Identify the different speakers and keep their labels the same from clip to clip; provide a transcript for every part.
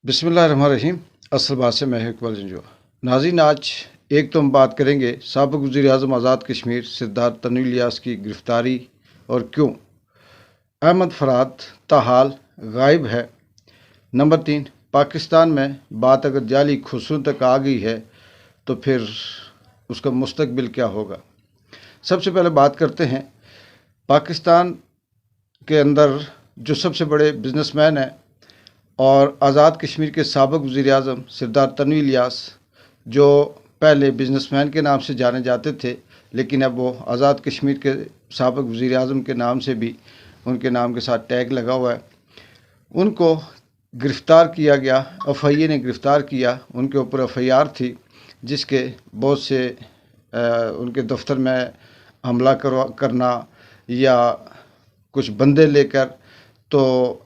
Speaker 1: बिस्मिल्लाहिर्रहमानिर्रहीम। असल बात से मैं इकबाल जंजो। नाज़रीन, आज एक तो हम बात करेंगे साबिक़ वज़ीर-ए-आज़म आज़ाद कश्मीर सिद्धार्थ तनवीर इलियास की गिरफ़्तारी और क्यों अहमद फ़राद ताहाल गायब है। नंबर 3, पाकिस्तान में बात अगर जाली खुशियों तक आ गई है तो फिर उसका मुस्तकबिल क्या होगा। सबसे पहले बात करते हैं पाकिस्तान के अंदर जो सबसे बड़े बिजनेसमैन हैं और आज़ाद कश्मीर के साबिक़ वज़ीर-ए-आज़म सिद्धार्थ तनवीर इलियास, जो पहले बिजनेसमैन के नाम से जाने जाते थे, लेकिन अब वो आज़ाद कश्मीर के साबिक़ वज़ीर-ए-आज़म के नाम से भी उनके नाम के साथ टैग लगा हुआ है। उनको गिरफ़्तार किया गया, एफआईए ने गिरफ़्तार किया। उनके ऊपर एफआईआर थी जिसके बहुत से उनके दफ्तर में हमला करना या कुछ बंदे लेकर, तो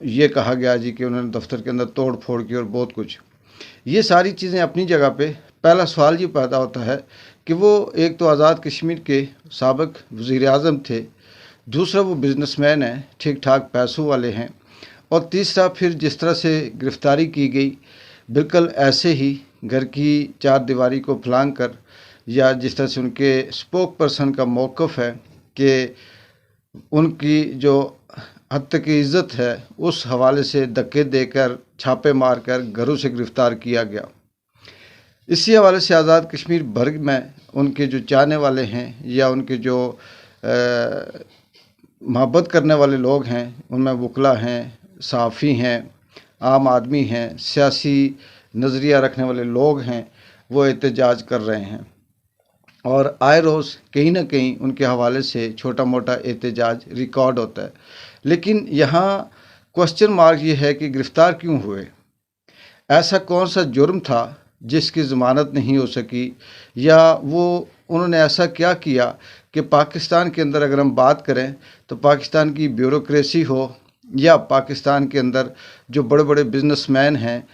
Speaker 1: ये कहा गया जी कि उन्होंने दफ्तर के अंदर तोड़ फोड़ की और बहुत कुछ। ये सारी चीज़ें अपनी जगह पे। पहला सवाल ये पैदा होता है कि वो एक तो आज़ाद कश्मीर के साबिक़ वज़ीर-ए-आज़म थे, दूसरा वो बिजनेसमैन हैं, ठीक ठाक पैसों वाले हैं, और तीसरा फिर जिस तरह से गिरफ़्तारी की गई बिल्कुल ऐसे ही घर की चार दीवारी को फलांग कर, या जिस तरह से उनके स्पोक पर्सन का मौक़िफ़ है कि उनकी जो हद तक की इज़्ज़त है उस हवाले से धक्के देकर, छापे मारकर घरों से गिरफ़्तार किया गया। इसी हवाले से आज़ाद कश्मीर भर में उनके जो चाहने वाले हैं या उनके जो मोहब्बत करने वाले लोग हैं, उनमें वकला हैं, सहाफ़ी हैं, आम आदमी हैं, सियासी नज़रिया रखने वाले लोग हैं, वो एहतजाज कर रहे हैं और आए रोज़ कहीं ना कहीं उनके हवाले से छोटा मोटा एहतजाज रिकॉर्ड होता है। लेकिन यहाँ क्वेश्चन मार्क ये है कि गिरफ़्तार क्यों हुए, ऐसा कौन सा जुर्म था जिसकी ज़मानत नहीं हो सकी, या वो उन्होंने ऐसा क्या किया कि पाकिस्तान के अंदर अगर हम बात करें तो पाकिस्तान की ब्यूरोक्रेसी हो या पाकिस्तान के अंदर जो बड़े बड़े बिजनेसमैन हैं,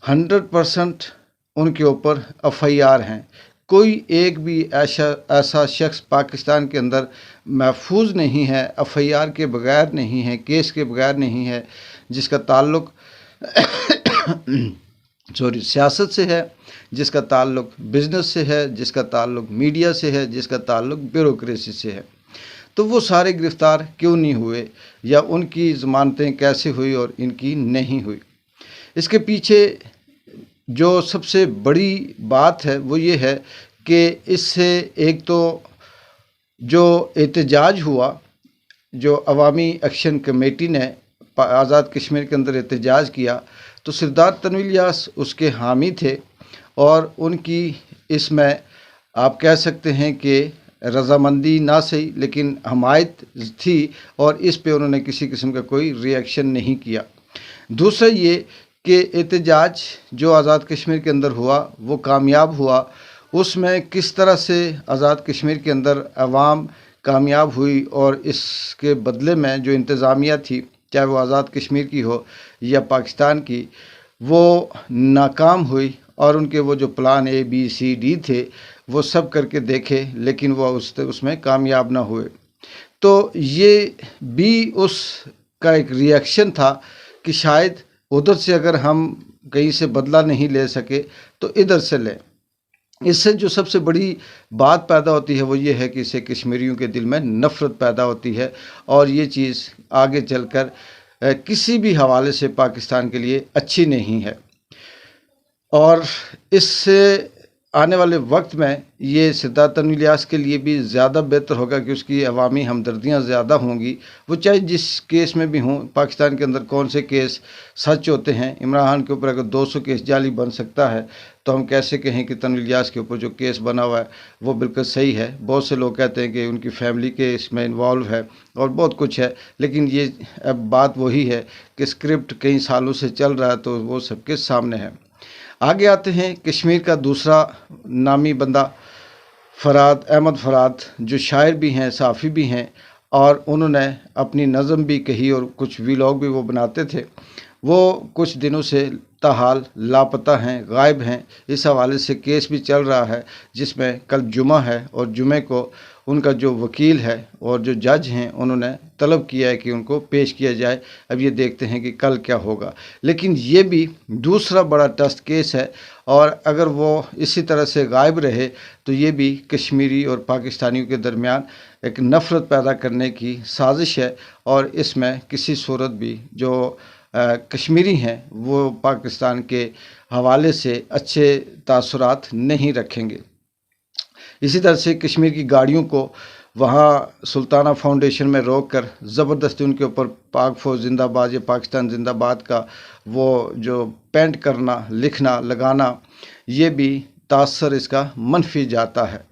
Speaker 1: 100% उनके ऊपर एफआईआर हैं। कोई एक भी ऐसा शख्स पाकिस्तान के अंदर महफूज नहीं है, एफआईआर के बगैर नहीं है, केस के बगैर नहीं है, जिसका ताल्लुक़ सियासत से है, जिसका ताल्लुक़ बिज़नेस से है, जिसका ताल्लुक़ मीडिया से है, जिसका ताल्लुक़ ब्यूरोक्रेसी से है। तो वो सारे गिरफ़्तार क्यों नहीं हुए, या उनकी ज़मानतें कैसे हुई और इनकी नहीं हुई। इसके पीछे जो सबसे बड़ी बात है वो ये है कि इससे एक तो जो एहतजाज हुआ, जो अवामी एक्शन कमेटी ने आज़ाद कश्मीर के अंदर एहतजाज किया, तो सिद्धार्थ तनवीर इलियास उसके हामी थे और उनकी इसमें आप कह सकते हैं कि रज़ामंदी ना सही लेकिन हमायत थी, और इस पे उन्होंने किसी किस्म का कोई रिएक्शन नहीं किया। दूसरा ये कि एहतजाज जो आज़ाद कश्मीर के अंदर हुआ वो कामयाब हुआ, उसमें किस तरह से आज़ाद कश्मीर के अंदर अवाम कामयाब हुई और इसके बदले में जो इंतज़ामिया थी, चाहे वो आज़ाद कश्मीर की हो या पाकिस्तान की, वो नाकाम हुई और उनके वो जो प्लान ABCD थे वो सब करके देखे, लेकिन वो उसमें कामयाब ना हुए। तो ये भी उसका एक रिएक्शन था कि शायद उधर से अगर हम कहीं से बदला नहीं ले सके तो इधर से लें। इससे जो सबसे बड़ी बात पैदा होती है वो ये है कि इससे कश्मीरियों के दिल में नफ़रत पैदा होती है, और ये चीज़ आगे चलकर किसी भी हवाले से पाकिस्तान के लिए अच्छी नहीं है। और इससे आने वाले वक्त में ये सिद्धार्थ तनवीर इलियास के लिए भी ज़्यादा बेहतर होगा कि उसकी अवामी हमदर्दियाँ ज़्यादा होंगी, वो चाहे जिस केस में भी हों। पाकिस्तान के अंदर कौन से केस सच होते हैं। इमरान खान के ऊपर अगर 200 केस जाली बन सकता है तो हम कैसे कहें कि तनवीर इलियास के ऊपर जो केस बना हुआ है वो बिल्कुल सही है। बहुत से लोग कहते हैं कि उनकी फैमिली के इसमें इन्वॉल्व है और बहुत कुछ है, लेकिन ये अब बात वही है कि स्क्रिप्ट कई सालों से चल रहा है तो वो सबके सामने है। आगे आते हैं कश्मीर का दूसरा नामी बंदा अहमद फ़राद, जो शायर भी हैं, सहाफ़ी भी हैं, और उन्होंने अपनी नज़म भी कही और कुछ व्लॉग भी वो बनाते थे। वो कुछ दिनों से ताहाल लापता हैं, गायब हैं। इस हवाले से केस भी चल रहा है जिसमें कल जुमा है और जुमे को उनका जो वकील है और जो जज हैं उन्होंने طلب किया है कि उनको पेश किया जाए। अब ये देखते हैं कि कल क्या होगा। लेकिन ये भी दूसरा बड़ा टेस्ट केस है, और अगर वो इसी तरह से गायब रहे तो ये भी कश्मीरी और पाकिस्तानियों के दरमियान एक नफ़रत पैदा करने की साजिश है, और इसमें किसी सूरत भी जो कश्मीरी हैं वो पाकिस्तान के हवाले से अच्छे तासुरात नहीं रखेंगे। इसी तरह से कश्मीर की गाड़ियों को वहाँ सुल्ताना फाउंडेशन में रोक कर ज़बरदस्ती उनके ऊपर पाक फौज जिंदाबाद या पाकिस्तान जिंदाबाद का वो जो पेंट करना, लिखना, लगाना, ये भी तासर इसका मनफी जाता है।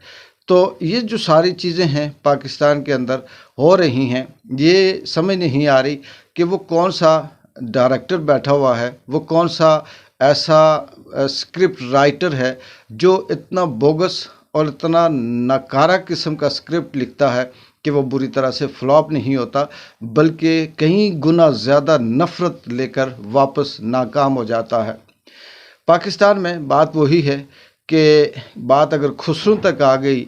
Speaker 1: तो ये जो सारी चीज़ें हैं पाकिस्तान के अंदर हो रही हैं, ये समझ नहीं आ रही कि वो कौन सा डायरेक्टर बैठा हुआ है, वो कौन सा ऐसा स्क्रिप्ट राइटर है जो इतना बोगस और इतना नकारा किस्म का स्क्रिप्ट लिखता है कि वो बुरी तरह से फ्लॉप नहीं होता, बल्कि कई गुना ज़्यादा नफ़रत लेकर वापस नाकाम हो जाता है। पाकिस्तान में बात वही है कि बात अगर खुसरों तक आ गई,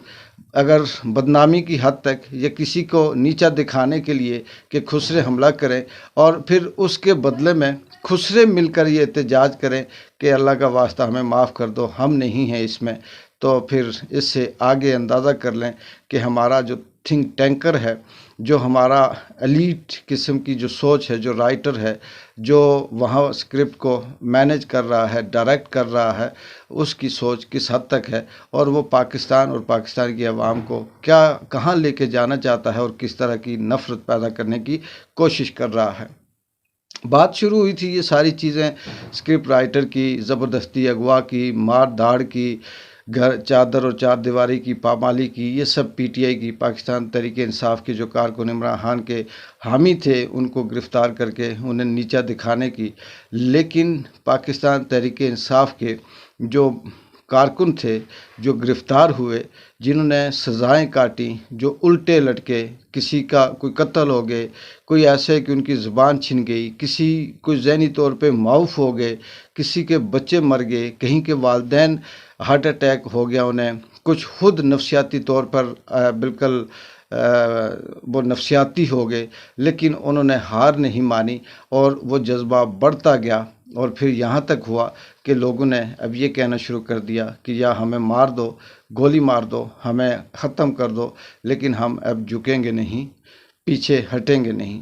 Speaker 1: अगर बदनामी की हद तक, या किसी को नीचा दिखाने के लिए कि खुसरे हमला करें और फिर उसके बदले में खुसरे मिलकर ये एहतजाज करें कि अल्लाह का वास्ता हमें माफ़ कर दो, हम नहीं हैं इसमें, तो फिर इससे आगे अंदाज़ा कर लें कि हमारा जो थिंक टैंकर है, जो हमारा एलीट किस्म की जो सोच है, जो राइटर है, जो वहाँ स्क्रिप्ट को मैनेज कर रहा है, डायरेक्ट कर रहा है, उसकी सोच किस हद तक है, और वो पाकिस्तान और पाकिस्तान की आवाम को क्या कहाँ लेके जाना चाहता है और किस तरह की नफ़रत पैदा करने की कोशिश कर रहा है। बात शुरू हुई थी ये सारी चीज़ें स्क्रिप्ट राइटर की, ज़बरदस्ती अगवा की, मार धाड़ की, घर चादर और चार दीवारी की पामाली की, ये सब पीटीआई की, पाकिस्तान तहरीक इंसाफ के जो कारकुन इमरान खान के हामी थे उनको गिरफ़्तार करके उन्हें नीचा दिखाने की। लेकिन पाकिस्तान तहरीक इंसाफ के जो कारकुन थे जो गिरफ़्तार हुए, जिन्होंने सज़ाएं काटी, जो उल्टे लटके, किसी का कोई कत्ल हो गए, कोई ऐसे कि उनकी ज़ुबान छिन गई, किसी कोई ज़हनी तौर पे माऊफ हो गए, किसी के बच्चे मर गए, कहीं के वालिदैन हार्ट अटैक हो गया उन्हें, कुछ खुद नफसियाती तौर पर बिल्कुल वो नफसियाती हो गए, लेकिन उन्होंने हार नहीं मानी और वो जज्बा बढ़ता गया, और फिर यहाँ तक हुआ कि लोगों ने अब ये कहना शुरू कर दिया कि या हमें मार दो, गोली मार दो, हमें ख़त्म कर दो, लेकिन हम अब झुकेंगे नहीं, पीछे हटेंगे नहीं।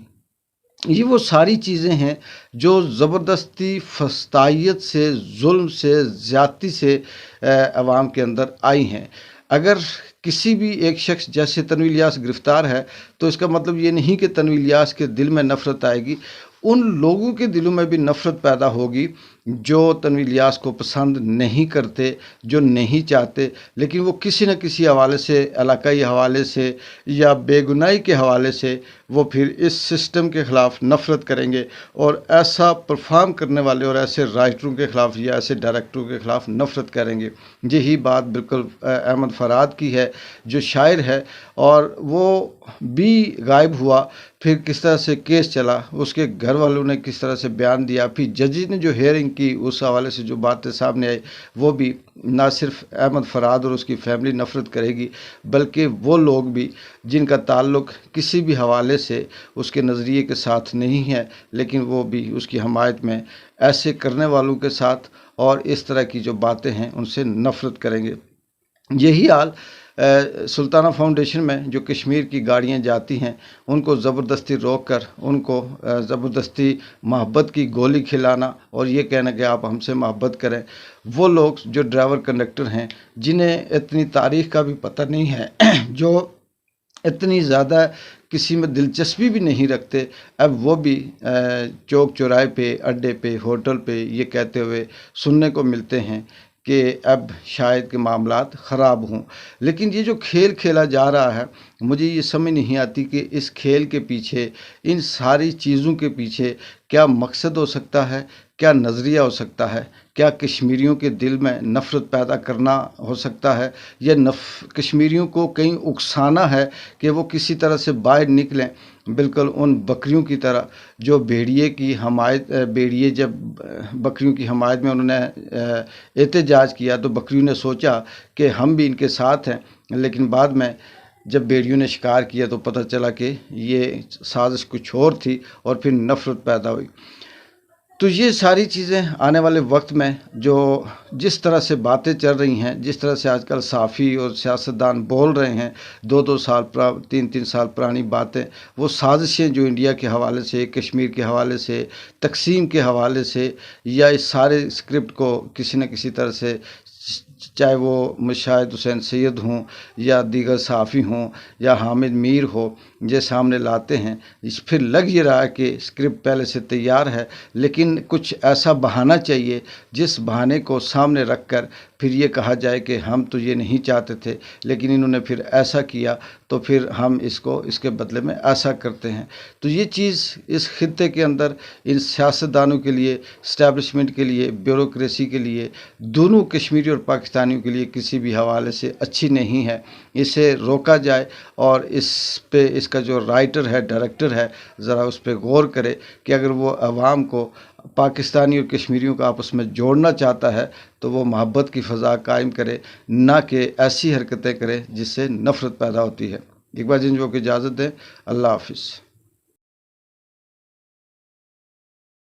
Speaker 1: ये वो सारी चीज़ें हैं जो ज़बरदस्ती फस्तायत से, जुल्म से, ज़्यादती से अवाम के अंदर आई हैं। अगर किसी भी एक शख्स जैसे तनवीर इलियास गिरफ़्तार है तो इसका मतलब ये नहीं कि तनवीर इलियास के दिल में नफ़रत आएगी, उन लोगों के दिलों में भी नफ़रत पैदा होगी जो तनवीर इलियास को पसंद नहीं करते, जो नहीं चाहते, लेकिन वो किसी न किसी हवाले से, इलाकाई हवाले से या बेगुनाही के हवाले से वो फिर इस सिस्टम के ख़िलाफ़ नफ़रत करेंगे, और ऐसा परफॉर्म करने वाले और ऐसे राइटरों के ख़िलाफ़ या ऐसे डायरेक्टरों के ख़िलाफ़ नफ़रत करेंगे। यही बात बिल्कुल अहमद फ़राद की है जो शायर है, और वो भी गायब हुआ, फिर किस तरह से केस चला, उसके घर वालों ने किस तरह से बयान दिया, फिर जज ने जो हेयरिंग की उस हवाले से जो बातें सामने आई, वो भी ना सिर्फ अहमद फ़राद और उसकी फैमिली नफ़रत करेगी, बल्कि वो लोग भी जिनका ताल्लुक़ किसी भी हवाले से उसके नज़रिए के साथ नहीं है, लेकिन वो भी उसकी हमायत में ऐसे करने वालों के साथ और इस तरह की जो बातें हैं उनसे नफ़रत करेंगे। यही हाल सुल्ताना फाउंडेशन में जो कश्मीर की गाड़ियां जाती हैं उनको ज़बरदस्ती रोक कर उनको ज़बरदस्ती मोहब्बत की गोली खिलाना और ये कहना कि आप हमसे मोहब्बत करें। वो लोग जो ड्राइवर कंडक्टर हैं जिन्हें इतनी तारीख़ का भी पता नहीं है, जो इतनी ज़्यादा किसी में दिलचस्पी भी नहीं रखते, अब वो भी चौक चौराहे पे, अड्डे पे, होटल पे ये कहते हुए सुनने को मिलते हैं कि अब शायद के मामलात ख़राब हों। लेकिन ये जो खेल खेला जा रहा है, मुझे ये समझ नहीं आती कि इस खेल के पीछे, इन सारी चीज़ों के पीछे क्या मकसद हो सकता है, क्या नज़रिया हो सकता है, क्या कश्मीरियों के दिल में नफ़रत पैदा करना हो सकता है, या कश्मीरियों को कहीं उकसाना है कि वो किसी तरह से बाहर निकलें, बिल्कुल उन बकरियों की तरह जो भेड़िए की हमायत, भेड़िए जब बकरियों की हमायत में उन्होंने एहतजाज किया तो बकरियों ने सोचा कि हम भी इनके साथ हैं, लेकिन बाद में جب بیڑیوں نے شکار کیا تو پتہ چلا کہ یہ سازش کچھ اور تھی اور پھر نفرت پیدا ہوئی۔ تو یہ ساری چیزیں آنے والے وقت میں جو جس طرح سے باتیں چل رہی ہیں، جس طرح سے آج کل صحافی اور سیاستدان بول رہے ہیں، 2 سال 3 سال پرانی باتیں، وہ سازشیں جو انڈیا کے حوالے سے، کشمیر کے حوالے سے، تقسیم کے حوالے سے، یا اس سارے اسکرپٹ کو کسی نہ کسی طرح سے، چاہے وہ مشاہد حسین سید ہوں یا دیگر صحافی ہوں یا حامد میر ہو، یہ سامنے لاتے ہیں۔ پھر لگ یہ رہا ہے کہ اسکرپٹ پہلے سے تیار ہے، لیکن کچھ ایسا بہانہ چاہیے جس بہانے کو سامنے رکھ کر پھر یہ کہا جائے کہ ہم تو یہ نہیں چاہتے تھے، لیکن انہوں نے پھر ایسا کیا تو پھر ہم اس کے بدلے میں ایسا کرتے ہیں۔ تو یہ چیز اس خطے کے اندر ان سیاستدانوں کے لیے، اسٹیبلشمنٹ کے لیے، بیوروکریسی کے لیے، دونوں کشمیری اور پاکستانیوں کے لیے کسی بھی حوالے سے اچھی نہیں ہے۔ اسے روکا جائے اور اس کا جو رائٹر ہے، ڈائریکٹر ہے، ذرا اس پہ غور کرے کہ اگر وہ عوام کو، پاکستانی اور کشمیریوں کو آپس میں جوڑنا چاہتا ہے تو وہ محبت کی فضا قائم کرے، نہ کہ ایسی حرکتیں کرے جس سے نفرت پیدا ہوتی ہے۔ اقبال جنجو کو اجازت دیں۔ اللہ حافظ۔